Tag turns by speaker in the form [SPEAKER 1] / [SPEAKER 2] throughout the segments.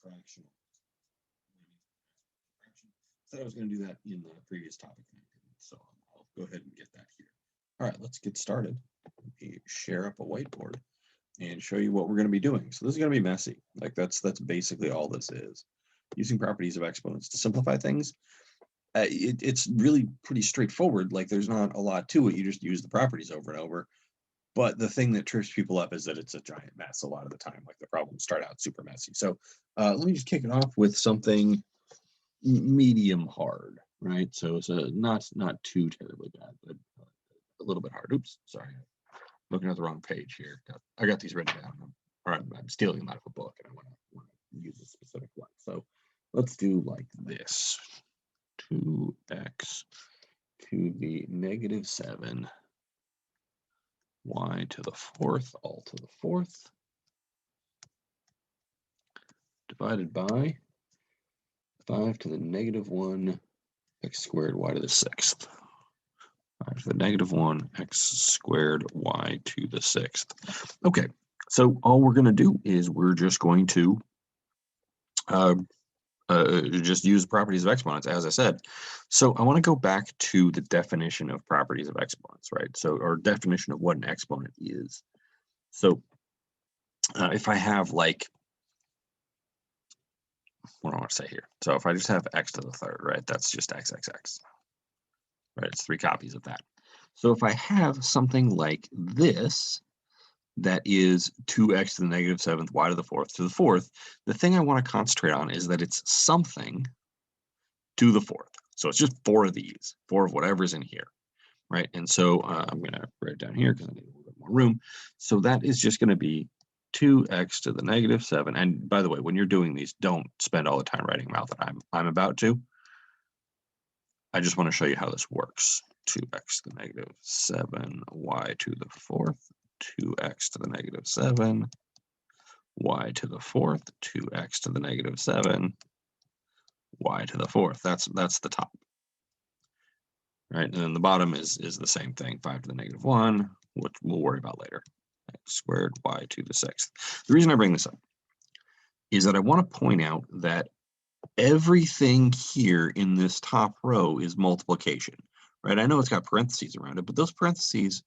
[SPEAKER 1] fractional. Said I was going to do that in the previous topic, so I'll go ahead and get that here. All right, let's get started. Let me share up a whiteboard and show you what we're going to be doing. So this is going to be messy. Like that's basically all this is. Using properties of exponents to simplify things. It's really pretty straightforward. Like there's not a lot to it. You just use the properties over and over. But the thing that trips people up is that it's a giant mess a lot of the time. Like the problems start out super messy. So let me just kick it off with something medium hard, right? So it's not too terribly bad, but a little bit hard. Oops, sorry, looking at the wrong page here. I got these written down, or I'm stealing them out of a book, and I want to use a specific one. So let's do like this: 2x to the negative 7, y to the 4th, all to the 4th, divided by 5 to the negative 1, x squared, y to the 6th. 5 to the negative 1, x squared, y to the 6th. Okay, so all we're going to do is we're just going to just use properties of exponents, as I said. So I want to go back to the definition of properties of exponents, right? So, or definition of what an exponent is. So if I have like, what do I want to say here? So if I just have x to the 3rd, right? That's just x, right? It's 3 copies of that. So if I have something like this, that is 2x to the negative 7th, y to the 4th to the 4th, the thing I want to concentrate on is that it's something to the 4th. So it's just 4 of these, 4 of whatever's in here, right? And so I'm going to write it down here because I need a little bit more room. So that is just going to be 2x to the negative 7. And by the way, when you're doing these, don't spend all the time writing them out that I'm about to. I just want to show you how this works. 2x to the negative 7, y to the 4th, 2x to the negative 7, y to the 4th, 2x to the negative 7, y to the 4th. That's the top. Right, and then the bottom is the same thing, 5 to the negative 1, which we'll worry about later. X squared, y to the 6th. The reason I bring this up is that I want to point out that everything here in this top row is multiplication, right? I know it's got parentheses around it, but those parentheses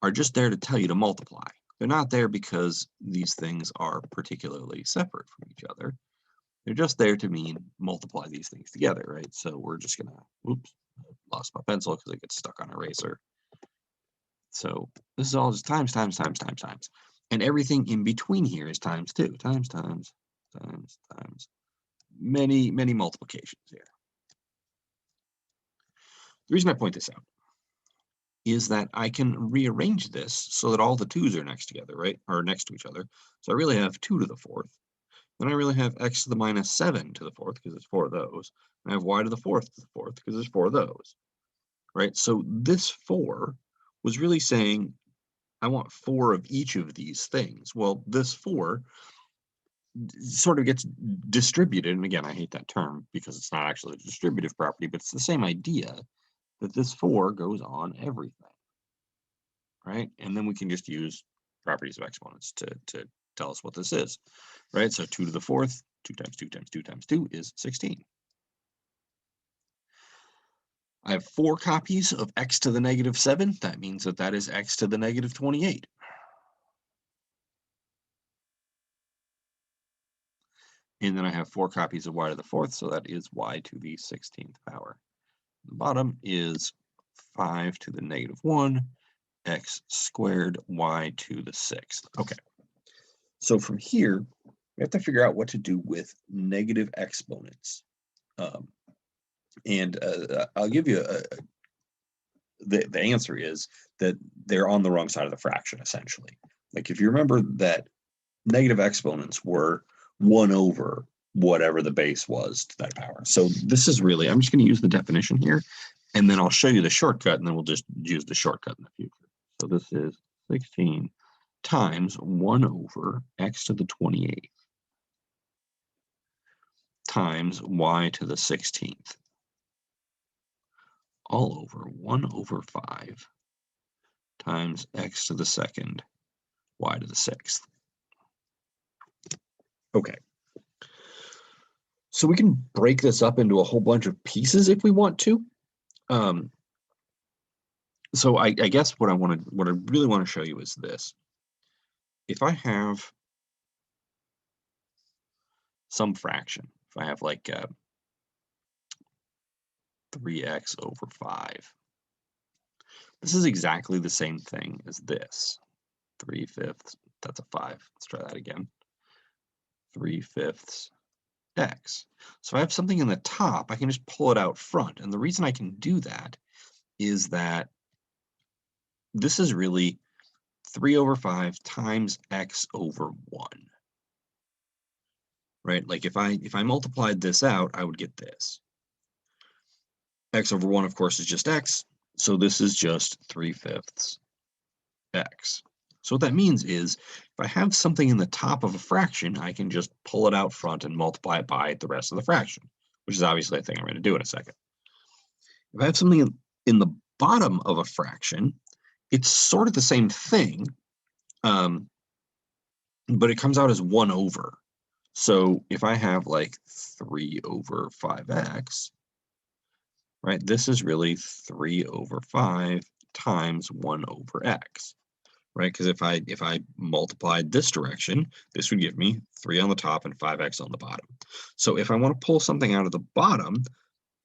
[SPEAKER 1] are just there to tell you to multiply. They're not there because these things are particularly separate from each other. They're just there to mean multiply these things together, right? So we're just gonna, oops, I lost my pencil because it gets stuck on eraser. So this is all just times. And everything in between here is times too. Times. Many multiplications here. The reason I point this out is that I can rearrange this so that all the 2's are next together, right? Or next to each other. So I really have 2 to the 4th. Then I really have x to the minus 7 to the 4th because there's 4 of those. And I have y to the 4th to the 4th because there's 4 of those, right? So this 4 was really saying, I want 4 of each of these things. Well, this 4 sort of gets distributed. And again, I hate that term because it's not actually a distributive property, but it's the same idea that this 4 goes on everything, right? And then we can just use properties of exponents to tell us what this is, right? So 2 to the 4th, 2 times 2 times 2 times 2 is 16. I have 4 copies of x to the negative 7. That means that that is x to the negative 28. And then I have 4 copies of y to the 4th, so that is y to the 16th power. The bottom is 5 to the negative 1, x squared, y to the 6th. Okay, so from here, we have to figure out what to do with negative exponents. I'll give you the answer is that they're on the wrong side of the fraction, essentially. Like if you remember that negative exponents were 1 over whatever the base was to that power. So this is really, I'm just going to use the definition here, and then I'll show you the shortcut, and then we'll just use the shortcut in the future. So this is 16 times 1 over x to the 28 times y to the 16th, all over 1 over 5 times x to the 2nd, y to the 6th. Okay, So we can break this up into a whole bunch of pieces if we want to. So I guess what I really want to show you is this. If I have some fraction, if I have like 3x over 5, this is exactly the same thing as this. 3/5, that's a 5. Let's try that again. 3/5 x. So if I have something in the top, I can just pull it out front. And the reason I can do that is that this is really 3/5 times x over 1. Right? Like if I multiplied this out, I would get this. X over 1, of course, is just x. So this is just 3/5 x. So what that means is if I have something in the top of a fraction, I can just pull it out front and multiply it by the rest of the fraction, which is obviously a thing I'm going to do in a second. If I have something in the bottom of a fraction, it's sort of the same thing, but it comes out as 1 over. So if I have like 3/5x, right, this is really 3/5 times 1 over x. Right? Because if I multiplied this direction, this would give me 3 on the top and 5x on the bottom. So if I want to pull something out of the bottom,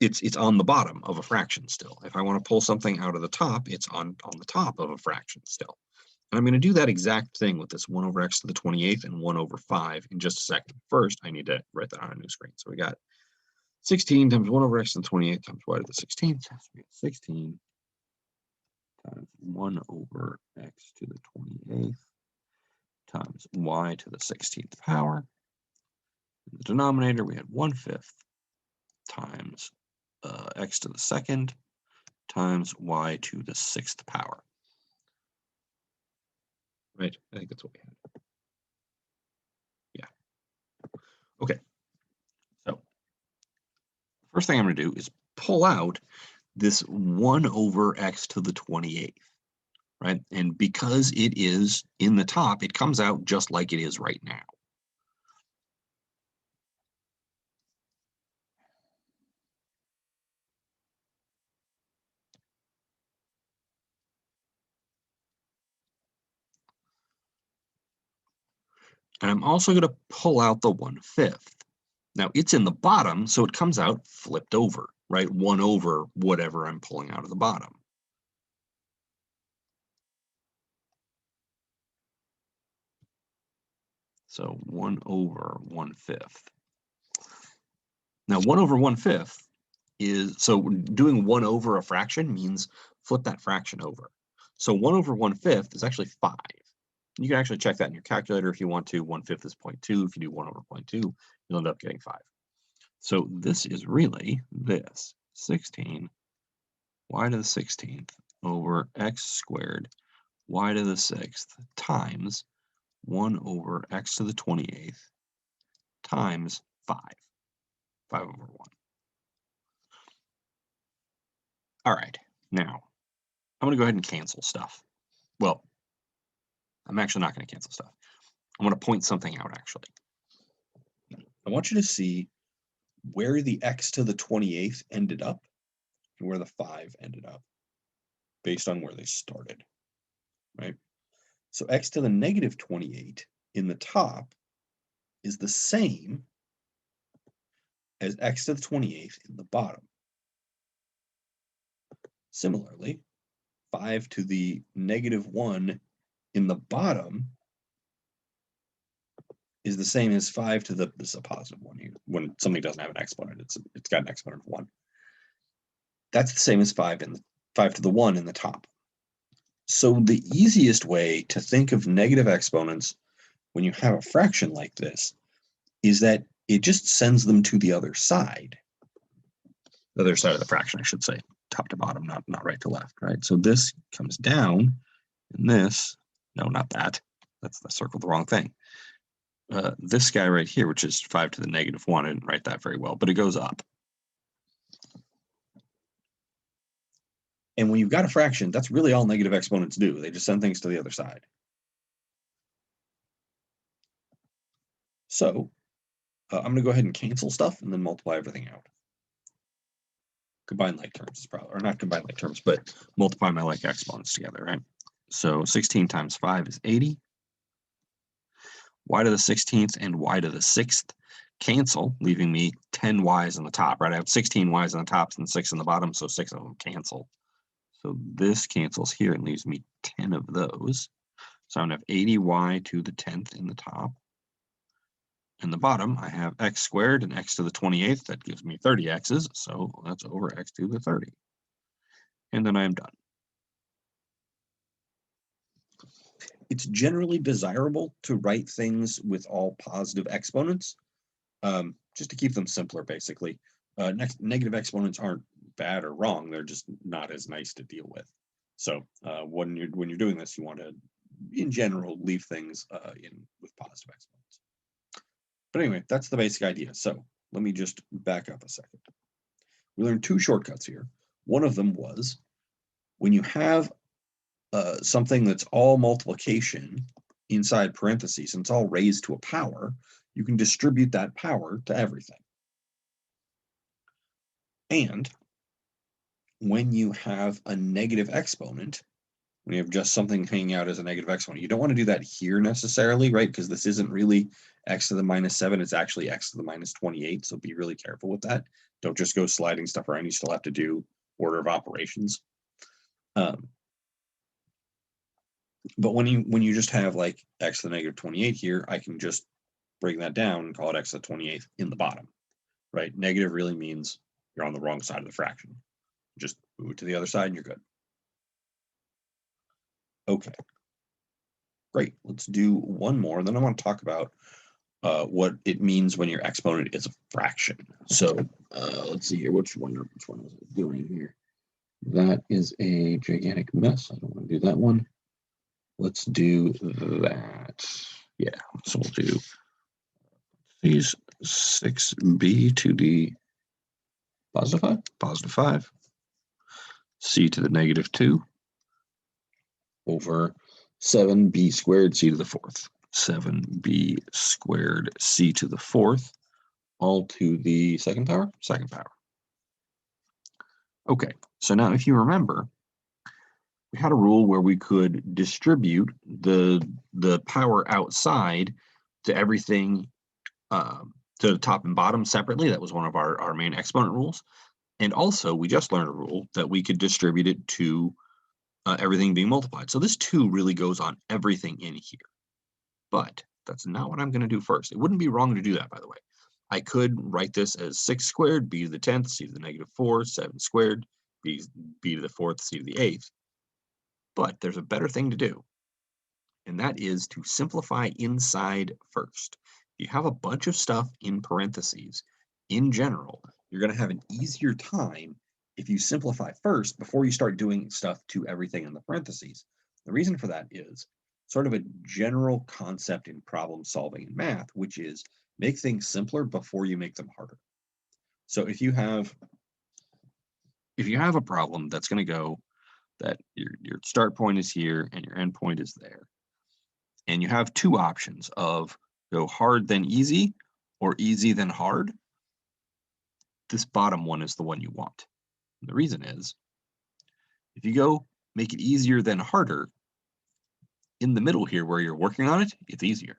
[SPEAKER 1] it's on the bottom of a fraction still. If I want to pull something out of the top, it's on the top of a fraction still. And I'm going to do that exact thing with this 1 over x to the 28th and 1 over 5 in just a second. First, I need to write that on a new screen. So we got 16 times 1 over x to the 28th times y to the 16th. So we got 16 times 1 over x to the 28th times y to the 16th power. In the denominator, we had 1/5 times x to the 2nd times y to the 6th power. Right? I think that's what we had. Yeah. Okay. So first thing I'm going to do is pull out this 1 over x to the 28th. Right? And because it is in the top, it comes out just like it is right now. And I'm also going to pull out the 1/5. Now it's in the bottom, so it comes out flipped over, right? 1 over whatever I'm pulling out of the bottom. So 1 over 1/5. Now 1 over 1/5 is, so doing 1 over a fraction means flip that fraction over. So 1 over 1/5 is actually 5. You can actually check that in your calculator if you want to. 1/5 is 0.2. If you do 1 over 0.2, you'll end up getting 5. So this is really this 16 y to the 16th over x squared y to the 6th times 1 over x to the 28th times 5. 5 over 1. All right, now I'm going to go ahead and cancel stuff. Well, I'm actually not going to cancel stuff. I'm going to point something out, actually. I want you to see where the x to the 28th ended up and where the 5 ended up based on where they started, right? So x to the negative 28 in the top is the same as x to the 28th in the bottom. Similarly, 5 to the negative 1 in the bottom is the same as 5 to the, this is a positive 1 here. When something doesn't have an exponent, it's got an exponent of 1. That's the same as 5 to the 1 in the top. So the easiest way to think of negative exponents when you have a fraction like this is that it just sends them to the other side. The other side of the fraction, I should say. Top to bottom, not right to left, right? So this comes down, and this, no, not that. I circled the wrong thing. This guy right here, which is 5 to the negative 1, I didn't write that very well, but it goes up. And when you've got a fraction, that's really all negative exponents do. They just send things to the other side. So I'm going to go ahead and cancel stuff and then multiply everything out. Combine like terms is probably, or not combine like terms, but multiply my like exponents together, right? So 16 times 5 is 80. Y to the 16th and y to the 6th cancel, leaving me 10 y's on the top, right? I have 16 y's on the top and 6 on the bottom, so 6 of them cancel. So this cancels here and leaves me 10 of those. So I'm going to have 80y to the 10th in the top. In the bottom, I have x squared and x to the 28th. That gives me 30 x's, so that's over x to the 30. And then I am done. It's generally desirable to write things with all positive exponents, just to keep them simpler, basically. Negative exponents aren't bad or wrong; they're just not as nice to deal with. So when you're doing this, you want to, in general, leave things in with positive exponents. But anyway, that's the basic idea. So let me just back up a second. We learned two shortcuts here. One of them was when you have something that's all multiplication inside parentheses, and it's all raised to a power, you can distribute that power to everything. And when you have a negative exponent, when you have just something hanging out as a negative exponent, you don't want to do that here necessarily, right? Because this isn't really x to the minus 7, it's actually x to the minus 28, so be really careful with that. Don't just go sliding stuff around, you still have to do order of operations. But when you just have like x to the negative 28 here, I can just break that down and call it x to the 28th in the bottom, right? Negative really means you're on the wrong side of the fraction. Just move it to the other side and you're good. Okay, great. Let's do one more, and then I want to talk about what it means when your exponent is a fraction. So let's see here. Which one was I doing here? That is a gigantic mess. I don't want to do that one. Let's do that. Yeah, so we'll do these 6b to the positive 5, c to the negative 2 over 7b squared c to the 4th. 7b squared c to the 4th, all to the second power? Second power. Okay, so now if you remember, we had a rule where we could distribute the power outside to everything to the top and bottom separately. That was one of our main exponent rules. And also, we just learned a rule that we could distribute it to everything being multiplied. So this 2 really goes on everything in here. But that's not what I'm going to do first. It wouldn't be wrong to do that, by the way. I could write this as 6 squared, b to the 10th, c to the negative 4, 7 squared, b to the 4th, c to the 8th. But there's a better thing to do, and that is to simplify inside first. If you have a bunch of stuff in parentheses, in general, you're going to have an easier time if you simplify first before you start doing stuff to everything in the parentheses. The reason for that is sort of a general concept in problem solving in math, which is make things simpler before you make them harder. So if you have a problem that's going to go that your start point is here and your end point is there, and you have two options of go hard then easy or easy then hard, this bottom one is the one you want. And the reason is, if you go make it easier than harder, in the middle here where you're working on it, it's easier.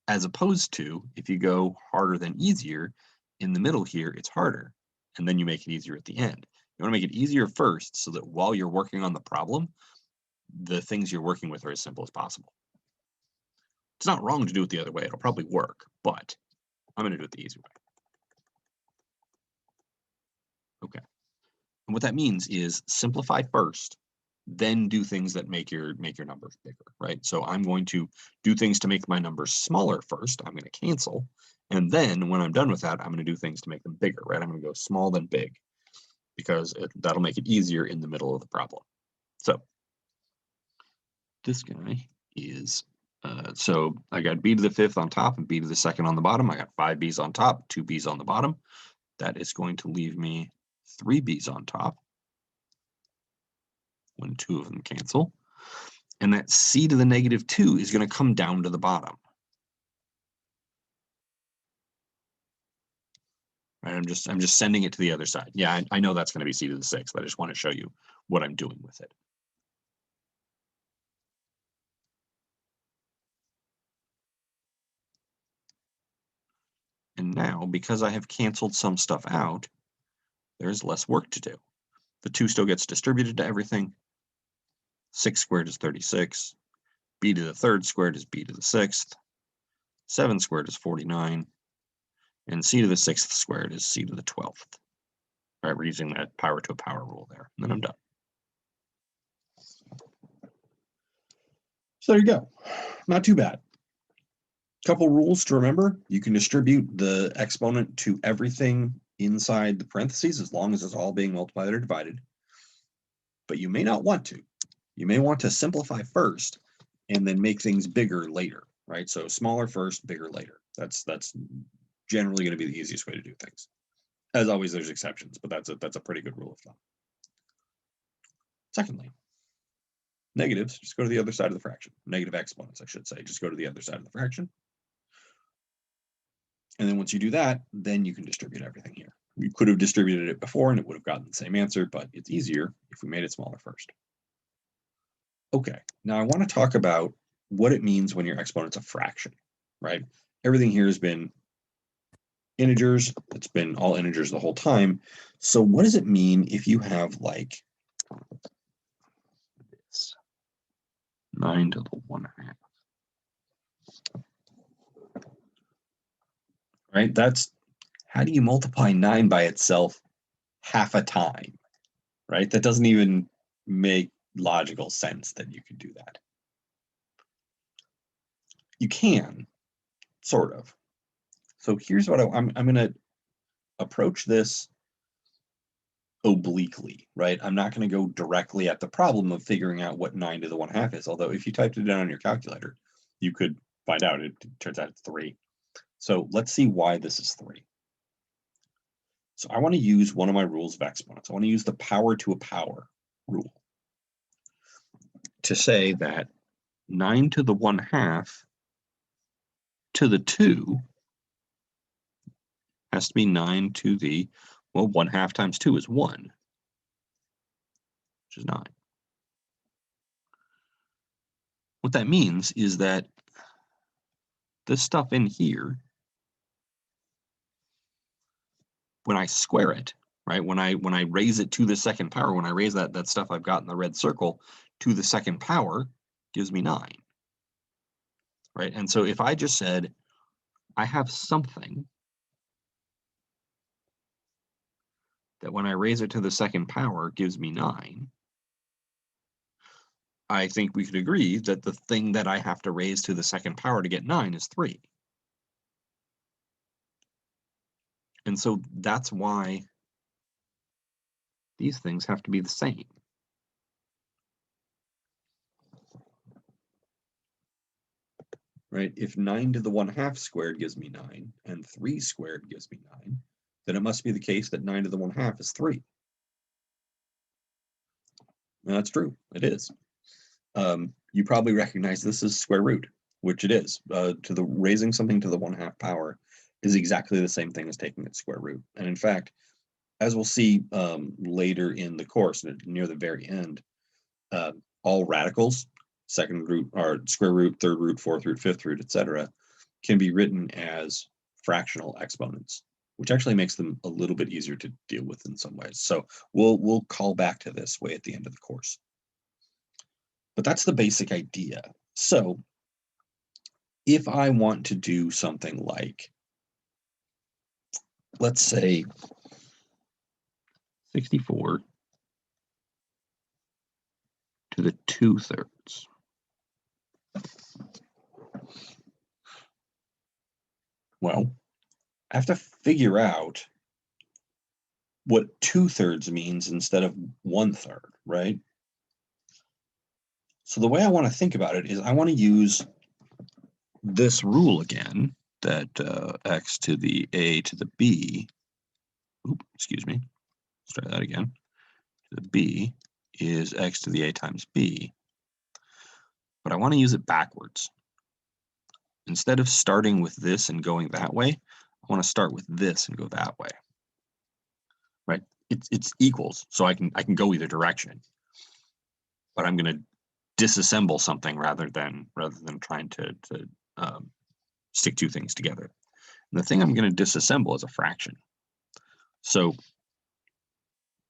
[SPEAKER 1] As opposed to if you go harder than easier, in the middle here, it's harder. And then you make it easier at the end. You want to make it easier first so that while you're working on the problem, the things you're working with are as simple as possible. It's not wrong to do it the other way. It'll probably work, but I'm going to do it the easy way. Okay. And what that means is simplify first, then do things that make your numbers bigger, right? So I'm going to do things to make my numbers smaller first. I'm going to cancel. And then when I'm done with that, I'm going to do things to make them bigger, right? I'm going to go small then big because that'll make it easier in the middle of the problem. So this guy is, so I got b to the 5th on top and b to the 2nd on the bottom. I got 5 b's on top, 2 b's on the bottom. That is going to leave me 3 b's on top when 2 of them cancel. And that c to the negative 2 is going to come down to the bottom. Right? I'm just sending it to the other side. Yeah, I know that's going to be c to the 6th, but I just want to show you what I'm doing with it. And now, because I have canceled some stuff out, there's less work to do. The 2 still gets distributed to everything. 6 squared is 36. B to the 3rd squared is b to the 6th. 7 squared is 49. And c to the 6th squared is c to the 12th. All right, we're using that power to a power rule there. And then I'm done. So there you go. Not too bad. Couple rules to remember. You can distribute the exponent to everything inside the parentheses as long as it's all being multiplied or divided. But you may not want to. You may want to simplify first and then make things bigger later, right? So smaller first, bigger later. That's generally going to be the easiest way to do things. As always, there's exceptions, but that's a pretty good rule of thumb. Secondly, negatives, just go to the other side of the fraction. Negative exponents, I should say, just go to the other side of the fraction. And then once you do that, then you can distribute everything here. You could have distributed it before and it would have gotten the same answer, but it's easier if we made it smaller first. Okay, now I want to talk about what it means when your exponent's a fraction, right? Everything here has been integers. It's been all integers the whole time. So what does it mean if you have like this? 9 to the 1/2. Right? That's how do you multiply 9 by itself half a time? Right? That doesn't even make logical sense that you could do that. You can, sort of. So here's what I'm going to approach this obliquely, right? I'm not going to go directly at the problem of figuring out what 9 to the 1/2 is. Although if you typed it down on your calculator, you could find out. It turns out it's 3. So let's see why this is 3. So I want to use one of my rules of exponents. I want to use the power to a power rule to say that 9 to the 1/2 to the 2 has to be 9 to the, well, 1/2 times 2 is 1, which is 9. What that means is that this stuff in here, when I square it, right, when I raise it to the second power, when I raise that stuff I've got in the red circle to the second power, gives me 9. Right? And so if I just said, I have something that when I raise it to the second power gives me 9, I think we could agree that the thing that I have to raise to the second power to get 9 is 3. And so that's why these things have to be the same. Right? If 9 to the 1/2 squared gives me 9 and 3 squared gives me 9, then it must be the case that 9 to the 1/2 is 3. And that's true. It is. You probably recognize this as square root, which it is. Raising something to the 1/2 power is exactly the same thing as taking its square root. And in fact, as we'll see later in the course, near the very end, all radicals, second root or square root, third root, fourth root, fifth root, etc., can be written as fractional exponents, which actually makes them a little bit easier to deal with in some ways. So we'll call back to this way at the end of the course. But that's the basic idea. So if I want to do something like, let's say 64 to the 2/3. Well, I have to figure out what 2/3 means instead of 1/3, right? So the way I want to think about it is I want to use this rule again, that x to the a to the b, excuse me, let's try that again, to the b is x to the a times b. But I want to use it backwards. Instead of starting with this and going that way, I want to start with this and go that way. right? It's equals, so I can go either direction, but I'm going to disassemble something rather than trying to stick two things together. And the thing I'm going to disassemble is a fraction. So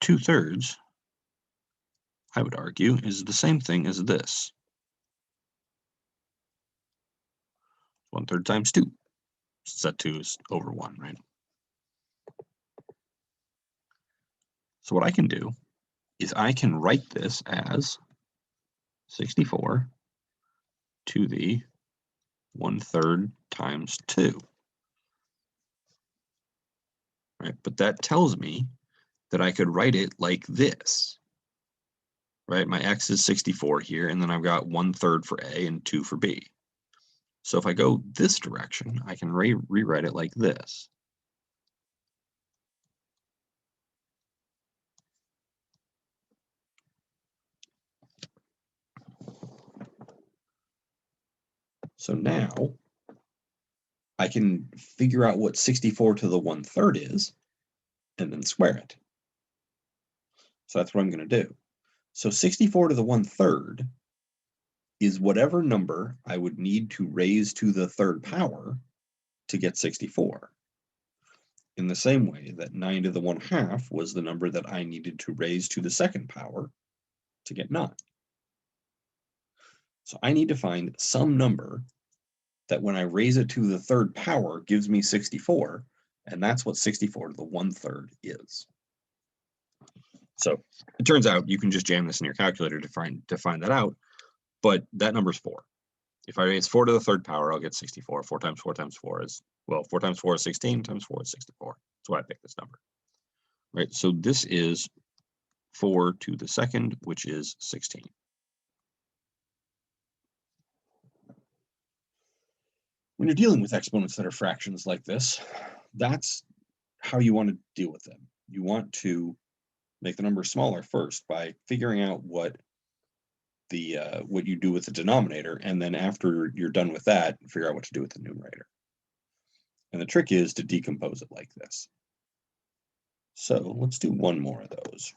[SPEAKER 1] 2/3, I would argue, is the same thing as this. 1/3 times 2. Set 2 is over 1, right? So what I can do is I can write this as 64 to the 1/3 times 2. Right? But that tells me that I could write it like this. Right? My x is 64 here, and then I've got 1/3 for A and 2 for B. So if I go this direction, I can rewrite it like this. So now I can figure out what 64 to the 1/3 is and then square it. So that's what I'm going to do. So 64 to the 1/3 is whatever number I would need to raise to the third power to get 64. In the same way that 9 to the 1/2 was the number that I needed to raise to the second power to get 9. So I need to find some number that when I raise it to the third power gives me 64, and that's what 64 to the 1/3 is. So it turns out you can just jam this in your calculator to find that out, but that number is 4. If I raise 4 to the third power, I'll get 64. 4 times 4 times 4 is, well, 4 times 4 is 16, times 4 is 64. That's why I picked this number. Right, so this is 4 to the second, which is 16. When you're dealing with exponents that are fractions like this, that's how you want to deal with them. You want to make the number smaller first by figuring out what you do with the denominator, and then after you're done with that, figure out what to do with the numerator. And the trick is to decompose it like this. So let's do one more of those.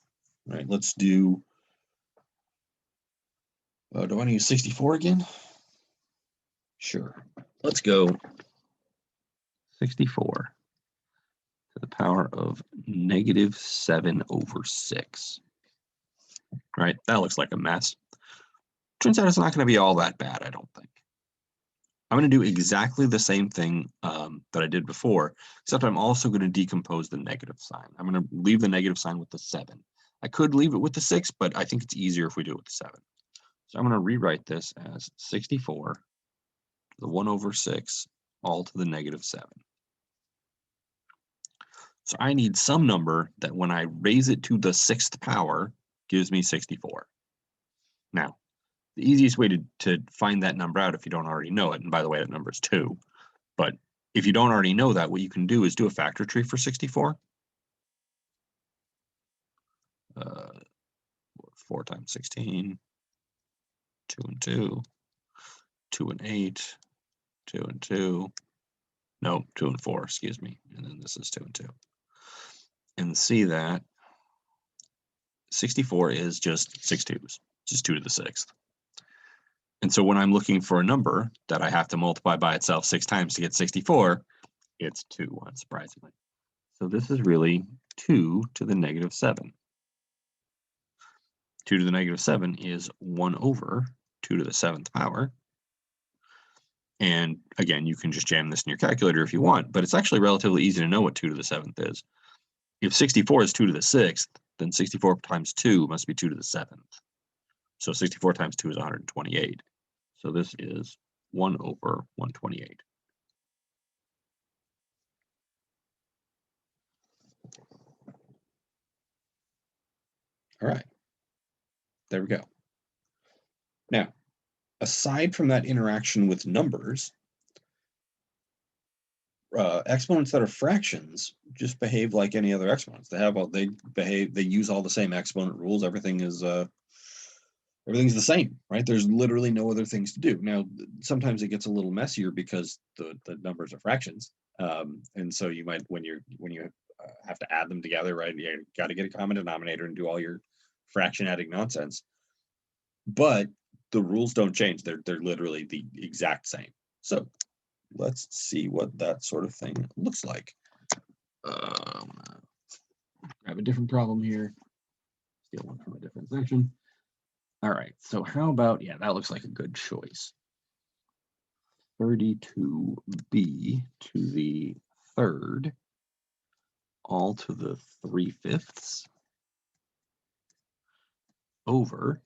[SPEAKER 1] Right? Let's do. Do I want to use 64 again? Sure. Let's go 64 to the power of -7/6. Right? That looks like a mess. Turns out it's not going to be all that bad, I don't think. I'm going to do exactly the same thing that I did before, except I'm also going to decompose the negative sign. I'm going to leave the negative sign with the 7. I could leave it with the 6, but I think it's easier if we do it with the 7. So I'm going to rewrite this as 64 to the 1/6 all to the -7. So I need some number that when I raise it to the 6th power gives me 64. Now, the easiest way to find that number out if you don't already know it, and by the way, that number is 2, but if you don't already know that, what you can do is do a factor tree for 64. 4 times 16, 2 and 2, 2 and 8, 2 and 2, no, 2 and 4, excuse me, and then this is 2 and 2. And see that 64 is just 6 2s, just 2 to the 6th. And so when I'm looking for a number that I have to multiply by itself 6 times to get 64, it's 2, unsurprisingly. So this is really 2 to the -7. 2 to the -7 is 1/2 to the 7th power. And again, you can just jam this in your calculator if you want, but it's actually relatively easy to know what 2 to the 7th is. If 64 is 2 to the 6th, then 64 times 2 must be 2 to the 7th. So 64 times 2 is 128. So this is 1/128. All right, there we go. Now, aside from that interaction with numbers, exponents that are fractions just behave like any other exponents. They use all the same exponent rules. Everything's the same, right? There's literally no other things to do. Now, sometimes it gets a little messier because the numbers are fractions, and so you might when you have to add them together, right? You got to get a common denominator and do all your fraction adding nonsense. But the rules don't change. They're literally the exact same. So let's see what that sort of thing looks like. Grab a different problem here. Steal one from a different section. All right, so how about, yeah, that looks like a good choice. 32b to the third, all to the 3/5 over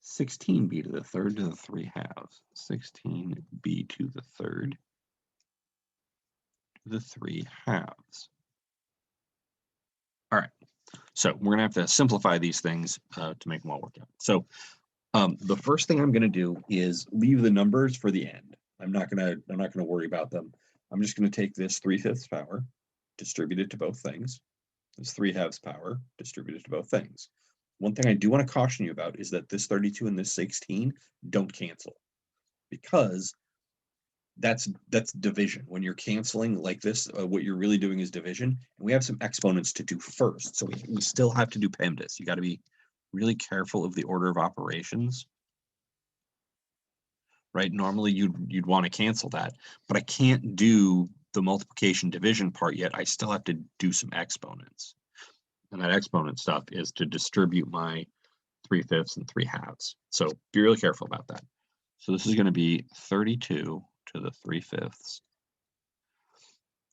[SPEAKER 1] 16b to the third to the 3/2. 16b to the third to the 3/2. All right, so we're gonna have to simplify these things to make them all work out. So the first thing I'm gonna do is leave the numbers for the end. I'm not gonna worry about them. I'm just gonna take this 3/5 power, distribute it to both things. This 3/2 power, distribute it to both things. One thing I do want to caution you about is that this 32 and this 16 don't cancel, because that's division. When you're canceling like this, what you're really doing is division. And we have some exponents to do first, so we still have to do PEMDAS. You got to be really careful of the order of operations. Right? Normally you'd want to cancel that, but I can't do the multiplication division part yet. I still have to do some exponents. And that exponent stuff is to distribute my 3/5 and 3/2. So be really careful about that. So this is going to be 32 to the 3/5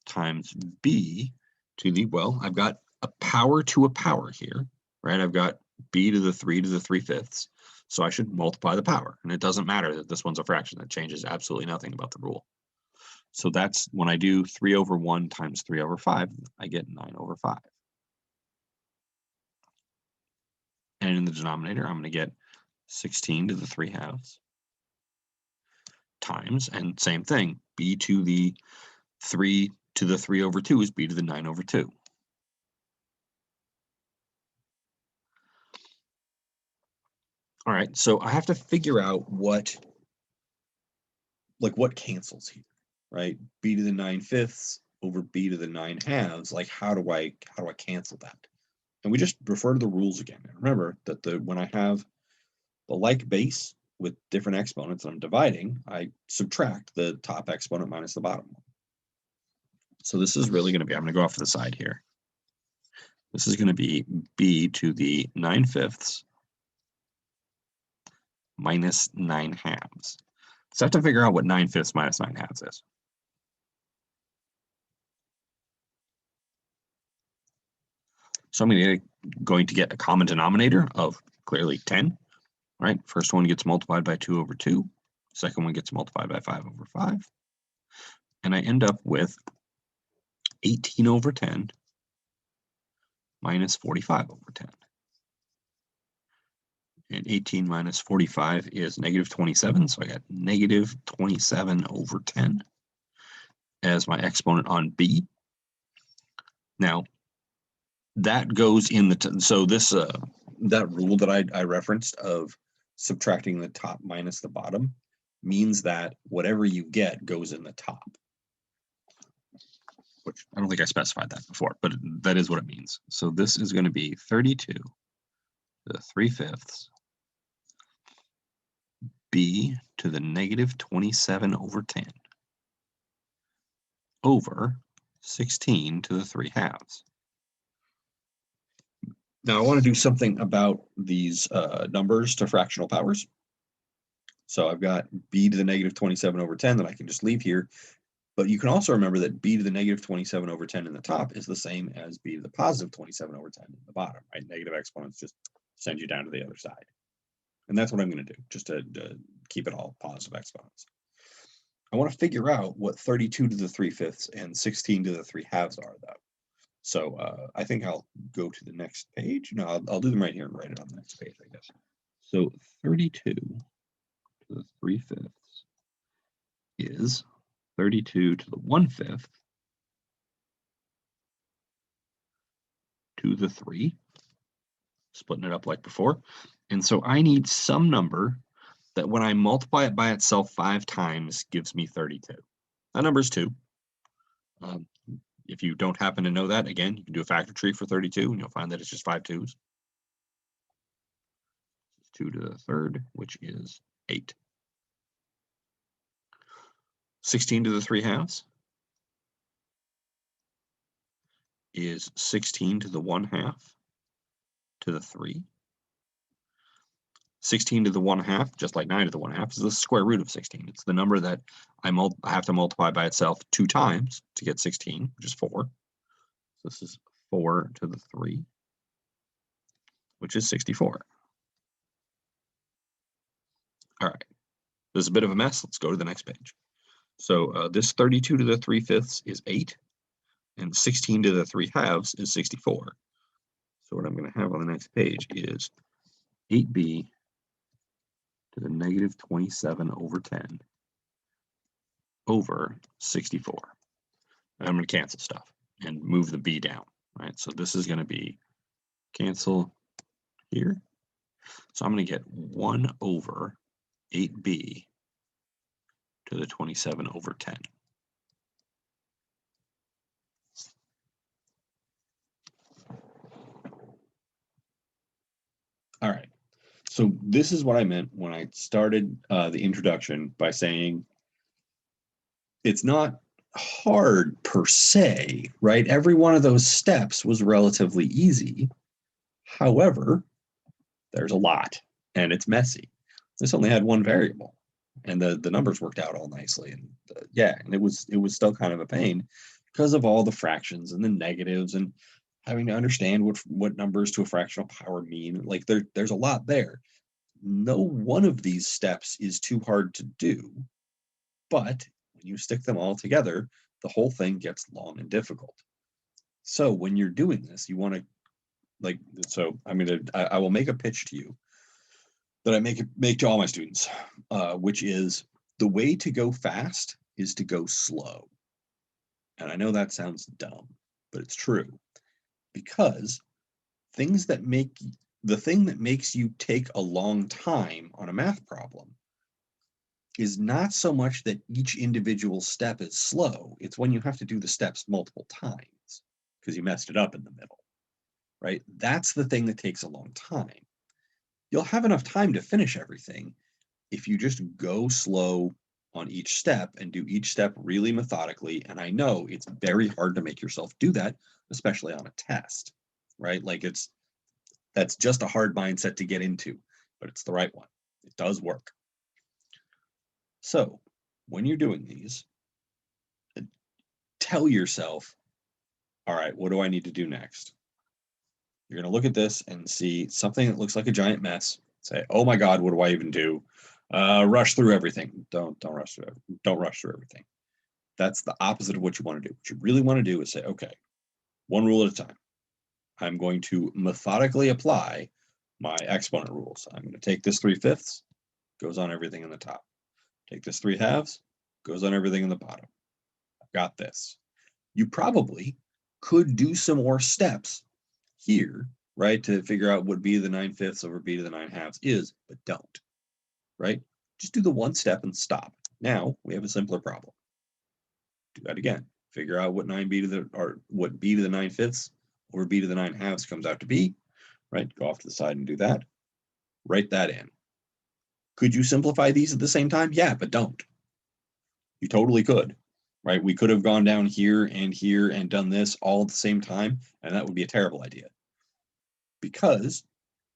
[SPEAKER 1] times b to the, well, I've got a power to a power here, right? I've got b to the 3 to the 3/5. So I should multiply the power, and it doesn't matter that this one's a fraction. That changes absolutely nothing about the rule. So that's when I do 3/1 times 3/5, I get 9/5. And in the denominator, I'm going to get 16 to the 3/2 times, and same thing, b to the 3 to the 3/2 is b to the 9/2. All right, so I have to figure out what cancels here, right? B to the 9/5 over b to the 9/2. Like, how do I cancel that? And we just refer to the rules again. And remember that when I have the like base with different exponents and I'm dividing, I subtract the top exponent minus the bottom one. So this is really going to be, I'm going to go off to the side here. This is going to be b to the 9/5 minus 9/2. So I have to figure out what 9/5 minus 9/2 is. So I'm going to get a common denominator of clearly 10, right? First one gets multiplied by 2/2. Second one gets multiplied by 5/5. And I end up with 18/10 minus 45/10. And 18 minus 45 is -27, so I got -27/10 as my exponent on b. Now, that goes in the, so this, that rule that I referenced of subtracting the top minus the bottom means that whatever you get goes in the top, which I don't think I specified that before, but that is what it means. So this is going to be 32 to the 3/5 b to the -27/10 over 16 to the 3/2. Now I want to do something about these numbers to fractional powers. So I've got b to the -27/10 that I can just leave here. But you can also remember that b to the -27/10 in the top is the same as b to the +27/10 in the bottom, right? Negative exponents just send you down to the other side. And that's what I'm going to do, just to keep it all positive exponents. I want to figure out what 32 to the 3/5 and 16 to the 3/2 are, though. So I think I'll go to the next page. No, I'll do them right here and write it on the next page, I guess. So 32 to the 3/5 is 32 to the 1/5 to the 3, splitting it up like before. And so I need some number that when I multiply it by itself 5 times gives me 32. That number is 2. if you don't happen to know that, again, you can do a factor tree for 32 and you'll find that it's just 5 2s. 2 to the third, which is 8. 16 to the 3 halves is 16 to the 1 half to the 3. 16 to the 1 half, just like 9 to the 1 half, is the square root of 16. It's the number that I have to multiply by itself 2 times to get 16, which is 4. So this is 4 to the 3, which is 64. All right, this is a bit of a mess. Let's go to the next page. So this 32 to the 3/5 is 8, and 16 to the 3 halves is 64. So what I'm going to have on the next page is 8b to the negative 27 over 10 over 64. And I'm going to cancel stuff and move the b down, right? So this is going to be cancel here. So I'm going to get 1 over 8b to the 27 over 10. All right. So this is what I meant when I started the introduction by saying it's not hard per se, right? Every one of those steps was relatively easy. However, there's a lot and it's messy. This only had one variable and the numbers worked out all nicely. And yeah, and it was still kind of a pain because of all the fractions and the negatives and having to understand what numbers to a fractional power mean. Like there's a lot there. No one of these steps is too hard to do, but when you stick them all together, the whole thing gets long and difficult. So when you're doing this, you want to I will make a pitch to you that I make to all my students, which is the way to go fast is to go slow. And I know that sounds dumb, but it's true, because the thing that makes you take a long time on a math problem is not so much that each individual step is slow. It's when you have to do the steps multiple times because you messed it up in the middle, right? That's the thing that takes a long time. You'll have enough time to finish everything if you just go slow on each step and do each step really methodically. And I know it's very hard to make yourself do that, especially on a test, right? Like that's just a hard mindset to get into, but it's the right one. It does work. So when you're doing these, tell yourself, all right, what do I need to do next? You're going to look at this and see something that looks like a giant mess. Say, oh my God, what do I even do? Rush through everything. Don't rush through everything. Don't rush through everything. That's the opposite of what you want to do. What you really want to do is say, okay, one rule at a time. I'm going to methodically apply my exponent rules. I'm going to take this 3/5, goes on everything in the top. Take this 3 halves, goes on everything in the bottom. I've got this. You probably could do some more steps here, right, to figure out what b to the 9/5 over b to the 9 halves is, but don't, right? Just do the one step and stop. Now we have a simpler problem. Do that again. Figure out what b to the 9/5 over b to the 9 halves comes out to be, right? Go off to the side and do that. Write that in. Could you simplify these at the same time? Yeah, but don't. You totally could, right? We could have gone down here and done this all at the same time, and that would be a terrible idea. Because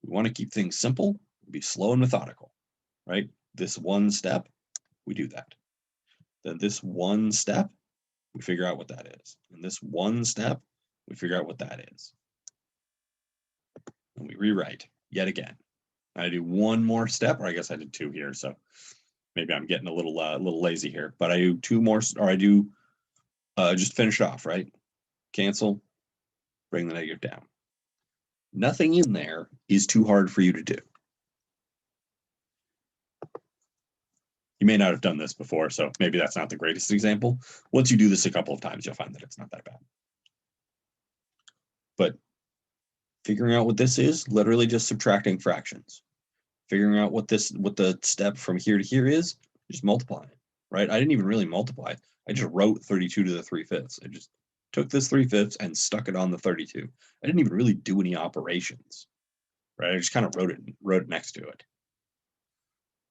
[SPEAKER 1] we want to keep things simple, be slow and methodical, right? This one step, we do that. Then this one step, we figure out what that is. And this one step, we figure out what that is. And we rewrite yet again. I do one more step, or I guess I did 2 here, so maybe I'm getting a little lazy here. But I do 2 more, or I do just finish off, right? Cancel, bring the negative down. Nothing in there is too hard for you to do. You may not have done this before, so maybe that's not the greatest example. Once you do this a couple of times, you'll find that it's not that bad. But figuring out what this is, literally just subtracting fractions. Figuring out what the step from here to here is, just multiplying it, right? I didn't even really multiply. I just wrote 32 to the 3/5. I just took this 3/5 and stuck it on the 32. I didn't even really do any operations, right? I just kind of wrote it next to it.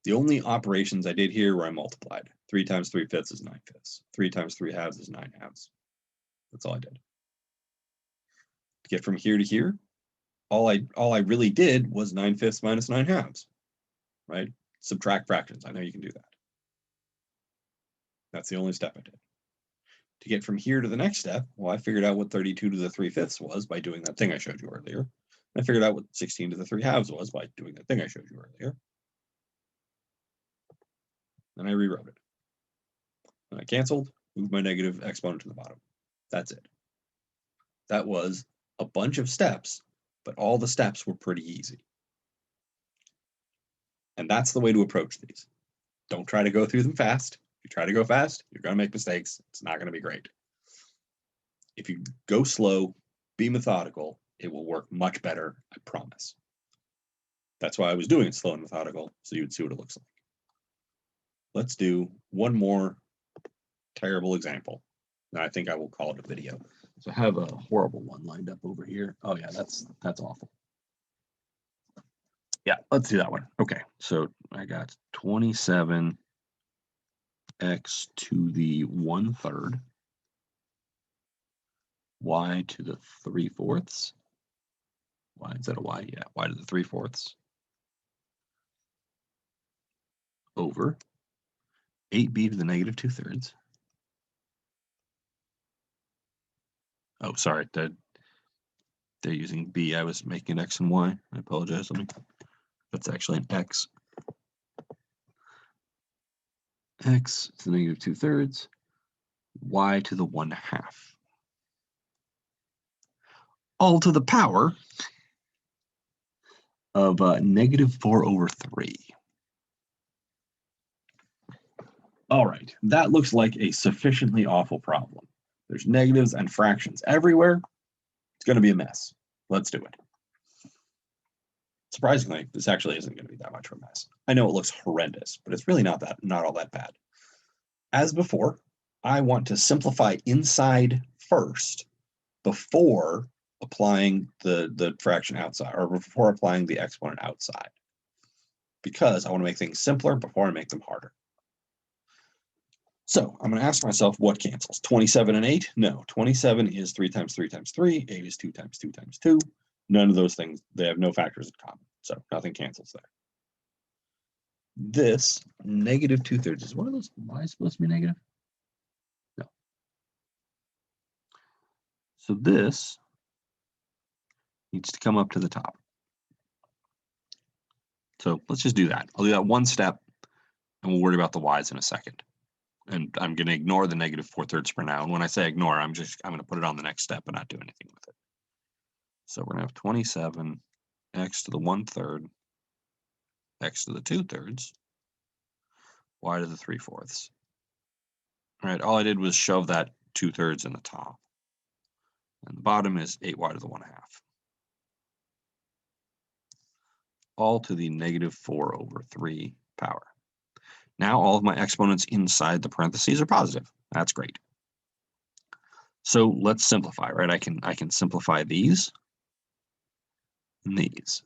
[SPEAKER 1] The only operations I did here were I multiplied. 3 times 3/5 is 9/5. 3 times 3/2 is 9/2. That's all I did. To get from here to here, all I really did was 9/5 minus 9/2, right? Subtract fractions. I know you can do that. That's the only step I did. To get from here to the next step, well, I figured out what 32 to the 3/5 was by doing that thing I showed you earlier. And I figured out what 16 to the 3/2 was by doing that thing I showed you earlier. Then I rewrote it. And I canceled, moved my negative exponent to the bottom. That's it. That was a bunch of steps, but all the steps were pretty easy. And that's the way to approach these. Don't try to go through them fast. If you try to go fast, you're going to make mistakes. It's not going to be great. If you go slow, be methodical, it will work much better, I promise. That's why I was doing it slow and methodical, so you would see what it looks like. Let's do one more terrible example. And I think I will call it a video. So I have a horrible one lined up over here. Oh yeah, that's awful. Yeah, let's do that one. Okay, so I got 27x to the 1/3, y to the 3/4. Why is that a y? Yeah, y to the 3/4 over 8b to the negative 2/3. Oh, sorry, they're using b. I was making x and y. I apologize. That's actually an x. X to the negative 2/3, y to the 1/2. All to the power of negative 4/3. All right, that looks like a sufficiently awful problem. There's negatives and fractions everywhere. It's going to be a mess. Let's do it. Surprisingly, this actually isn't going to be that much of a mess. I know it looks horrendous, but it's really not all that bad. As before, I want to simplify inside first before applying the fraction outside, or before applying the exponent outside, because I want to make things simpler before I make them harder. So I'm going to ask myself what cancels. 27 and 8? No. 27 is 3 times 3 times 3. 8 is 2 times 2 times 2. None of those things, they have no factors in common. So nothing cancels there. This negative 2/3 is one of those. Why is it supposed to be negative? No. So this needs to come up to the top. So let's just do that. I'll do that one step, and we'll worry about the y's in a second. And I'm going to ignore the negative 4/3 for now. And when I say ignore, I'm going to put it on the next step and not do anything with it. So we're going to have 27 x to the 1/3, x to the 2/3, y to the 3/4. All right, all I did was shove that 2/3 in the top. And the bottom is 8y to the 1/2. All to the negative 4/3 power. Now all of my exponents inside the parentheses are positive. That's great. So let's simplify, right? I can simplify these and these.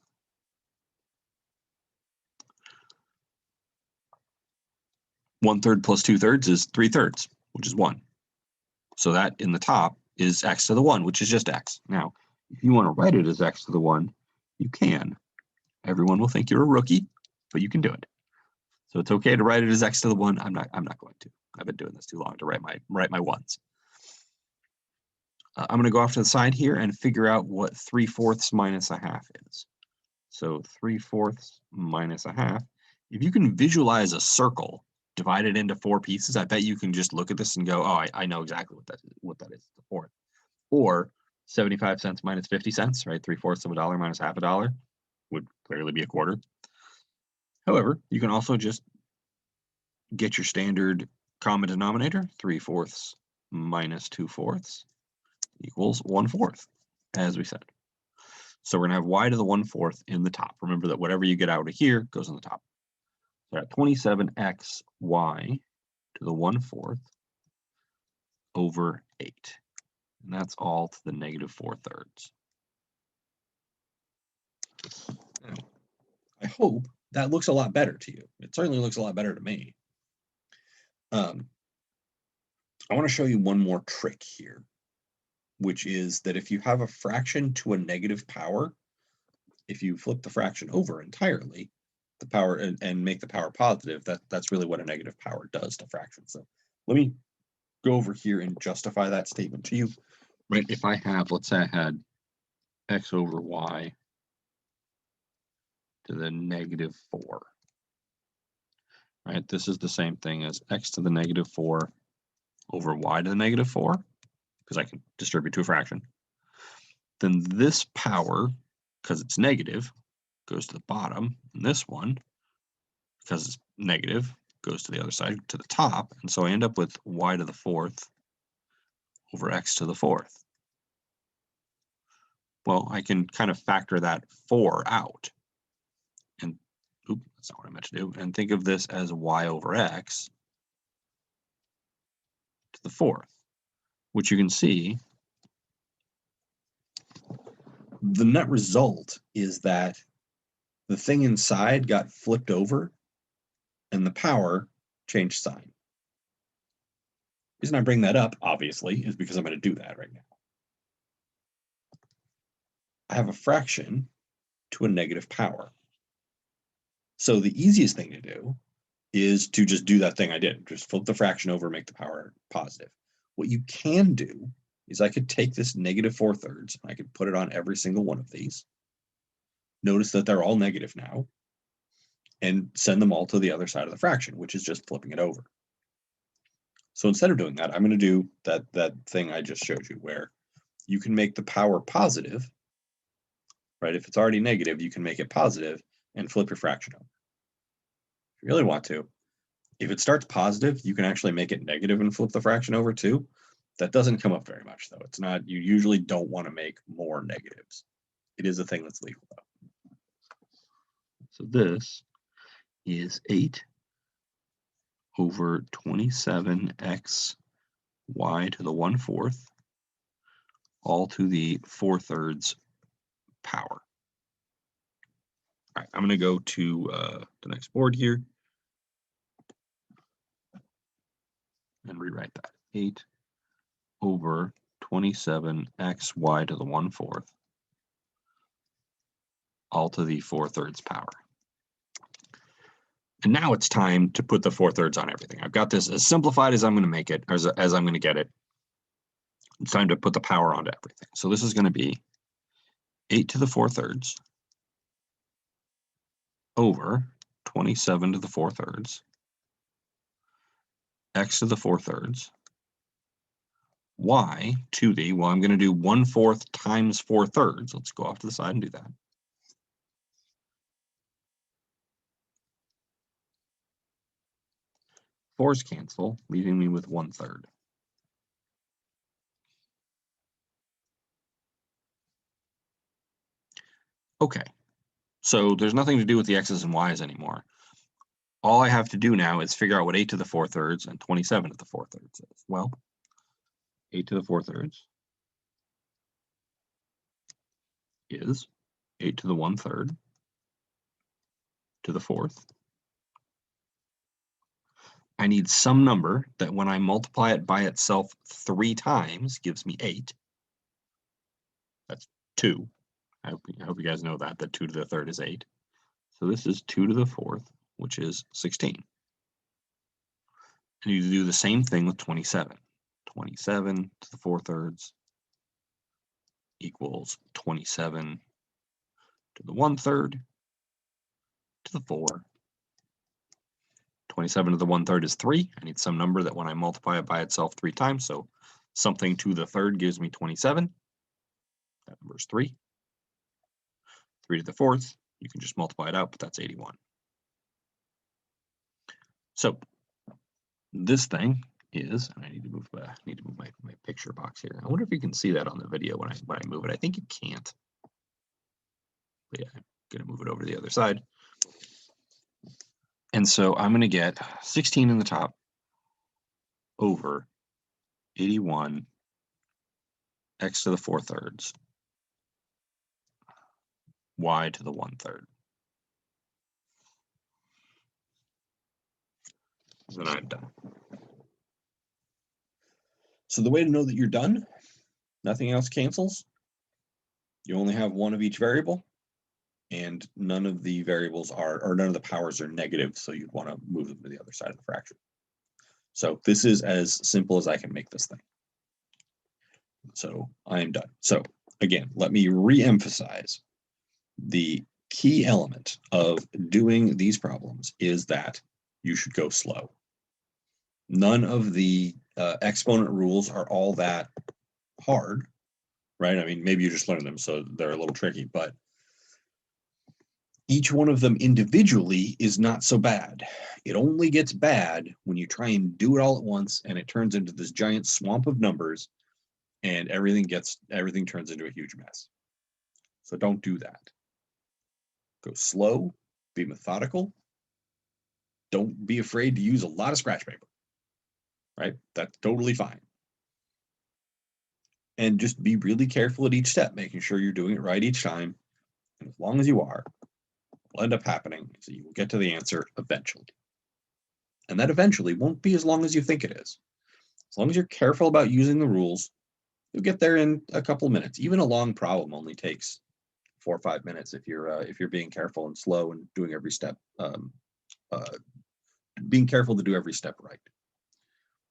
[SPEAKER 1] One-third plus 2/3 is 3/3, which is 1. So that in the top is x to the 1, which is just x. Now, if you want to write it as x to the 1, you can. Everyone will think you're a rookie, but you can do it. So it's okay to write it as x to the 1. I'm not going to. I've been doing this too long to write my ones. I'm going to go off to the side here and figure out what 3/4 minus 1/2 is. So 3/4 minus 1/2. If you can visualize a circle divided into 4 pieces, I bet you can just look at this and go, oh, I know exactly what that is, the fourth. Or 75 cents minus 50 cents, right? 3/4 of a dollar minus half a dollar would clearly be a quarter. However, you can also just get your standard common denominator. 3/4 minus 2/4 equals 1/4, as we said. So we're going to have y to the 1/4 in the top. Remember that whatever you get out of here goes on the top. So 27x y to the 1/4 over 8. And that's all to the negative 4/3. Now, I hope that looks a lot better to you. It certainly looks a lot better to me. I want to show you one more trick here, which is that if you have a fraction to a negative power, if you flip the fraction over entirely, the power and make the power positive, that's really what a negative power does to fractions. So let me go over here and justify that statement to you. Right? If I have, let's say I had x over y to the negative 4. Right? This is the same thing as x to the negative 4 over y to the negative 4, because I can distribute to a fraction. Then this power, because it's negative, goes to the bottom, and this one, because it's negative, goes to the other side, to the top, and so I end up with y to the 4th over x to the 4th. Well, I can kind of factor that 4 out, and that's not what I meant to do, and think of this as y over x to the 4th, which you can see the net result is that the thing inside got flipped over and the power changed sign. The reason I bring that up, obviously, is because I'm going to do that right now. I have a fraction to a negative power. So the easiest thing to do is to just do that thing I did, just flip the fraction over, make the power positive. What you can do is I could take this negative 4/3, I could put it on every single one of these. Notice that they're all negative now, and send them all to the other side of the fraction, which is just flipping it over. So instead of doing that, I'm going to do that thing I just showed you, where you can make the power positive, right? If it's already negative, you can make it positive and flip your fraction over. If you really want to, if it starts positive, you can actually make it negative and flip the fraction over too. That doesn't come up very much, though. It's not, you usually don't want to make more negatives. It is a thing that's legal, though. So this is 8 over 27x y to the 1/4, all to the 4/3 power. All right, I'm going to go to the next board here and rewrite that. 8 over 27x y to the 1/4, all to the 4/3 power. And now it's time to put the 4/3 on everything. I've got this as simplified as I'm going to make it, as I'm going to get it. It's time to put the power onto everything. So this is going to be 8 to the 4/3 over 27 to the 4/3, x to the 4/3, y to the, well, I'm going to do 1/4 times 4/3. Let's go off to the side and do that. Fours cancel, leaving me with 1/3. Okay, so there's nothing to do with the x's and y's anymore. All I have to do now is figure out what 8 to the 4/3 and 27 to the 4/3 is. Well, 8 to the 4/3 is 8 to the 1/3 to the 4th. I need some number that when I multiply it by itself 3 times gives me 8. That's 2. I hope you guys know that 2 to the 3rd is 8. So this is 2 to the 4th, which is 16. And you do the same thing with 27. 27 to the 4/3 equals 27 to the 1/3 to the 4. 27 to the 1/3 is 3. I need some number that when I multiply it by itself 3 times, so something to the 3rd gives me 27. That number is 3. 3 to the 4th, you can just multiply it out, but that's 81. So this thing is, and I need to move my picture box here. I wonder if you can see that on the video when I move it. I think you can't. But yeah, I'm going to move it over to the other side. And so I'm going to get 16 in the top over 81 x to the 4/3, y to the 1/3. Then I'm done. So the way to know that you're done, nothing else cancels. You only have one of each variable, and none of the variables are, or none of the powers are negative, so you'd want to move them to the other side of the fraction. So this is as simple as I can make this thing. So I am done. So again, let me re-emphasize the key element of doing these problems is that you should go slow. None of the exponent rules are all that hard, right? I mean, maybe you just learned them, so they're a little tricky, but each one of them individually is not so bad. It only gets bad when you try and do it all at once and it turns into this giant swamp of numbers and everything turns into a huge mess. So don't do that. Go slow, be methodical. Don't be afraid to use a lot of scratch paper, right? That's totally fine. And just be really careful at each step, making sure you're doing it right each time. And as long as you are, will end up happening, so you will get to the answer eventually. And that eventually won't be as long as you think it is. As long as you're careful about using the rules, you'll get there in a couple of minutes. Even a long problem only takes 4 or 5 minutes if you're being careful and slow and doing every step, being careful to do every step right.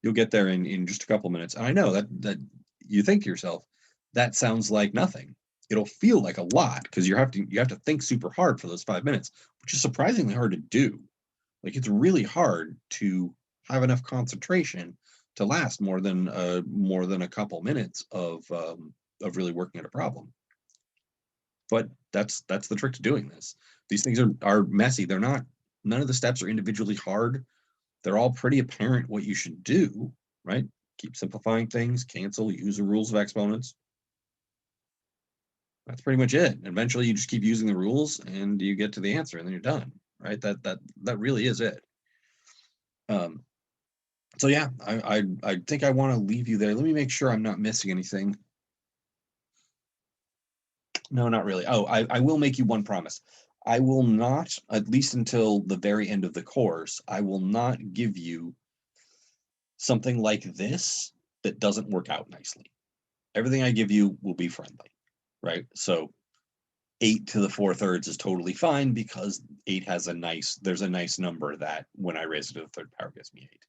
[SPEAKER 1] You'll get there in just a couple of minutes. And I know that you think to yourself, that sounds like nothing. It'll feel like a lot because you have to think super hard for those 5 minutes, which is surprisingly hard to do. Like it's really hard to have enough concentration to last more than a couple minutes of really working at a problem. But that's the trick to doing this. These things are messy. They're not. None of the steps are individually hard. They're all pretty apparent what you should do, right? Keep simplifying things, cancel, use the rules of exponents. That's pretty much it. Eventually you just keep using the rules and you get to the answer and then you're done, right? That really is it. So yeah, I think I want to leave you there. Let me make sure I'm not missing anything. No, not really. Oh, I will make you one promise. I will not, at least until the very end of the course, I will not give you something like this that doesn't work out nicely. Everything I give you will be friendly, right? So 8 to the 4/3 is totally fine because 8 has there's a nice number that when I raise it to the third power gives me 8,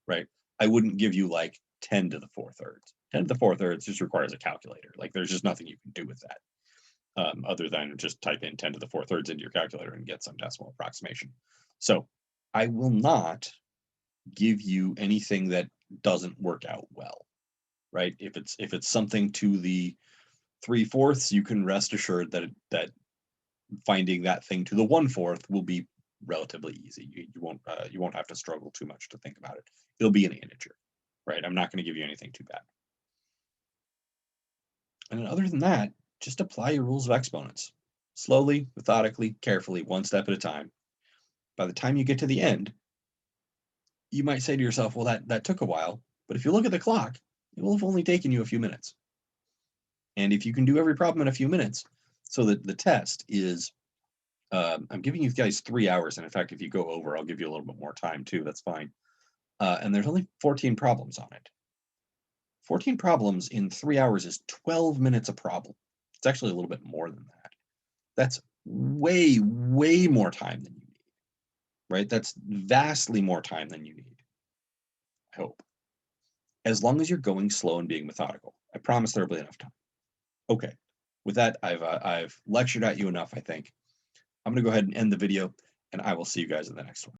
[SPEAKER 1] right? I wouldn't give you like 10 to the 4/3. 10 to the 4/3 just requires a calculator. Like there's just nothing you can do with that. Other than just type in 10 to the 4/3 into your calculator and get some decimal approximation. So I will not give you anything that doesn't work out well, right? If it's something to the 3/4, you can rest assured that finding that thing to the 1/4 will be relatively easy. You won't have to struggle too much to think about it. It'll be an integer, right? I'm not going to give you anything too bad. And other than that, just apply your rules of exponents. Slowly, methodically, carefully, one step at a time. By the time you get to the end, you might say to yourself, well, that took a while. But if you look at the clock, it will have only taken you a few minutes. And if you can do every problem in a few minutes, so that the test is, I'm giving you guys 3 hours. And in fact, if you go over, I'll give you a little bit more time too. That's fine. And there's only 14 problems on it. 14 problems in 3 hours is 12 minutes a problem. It's actually a little bit more than that. That's way, way more time than you need, right? That's vastly more time than you need, I hope. As long as you're going slow and being methodical. I promise there'll be enough time. Okay, with that, I've lectured at you enough, I think. I'm going to go ahead and end the video, and I will see you guys in the next one.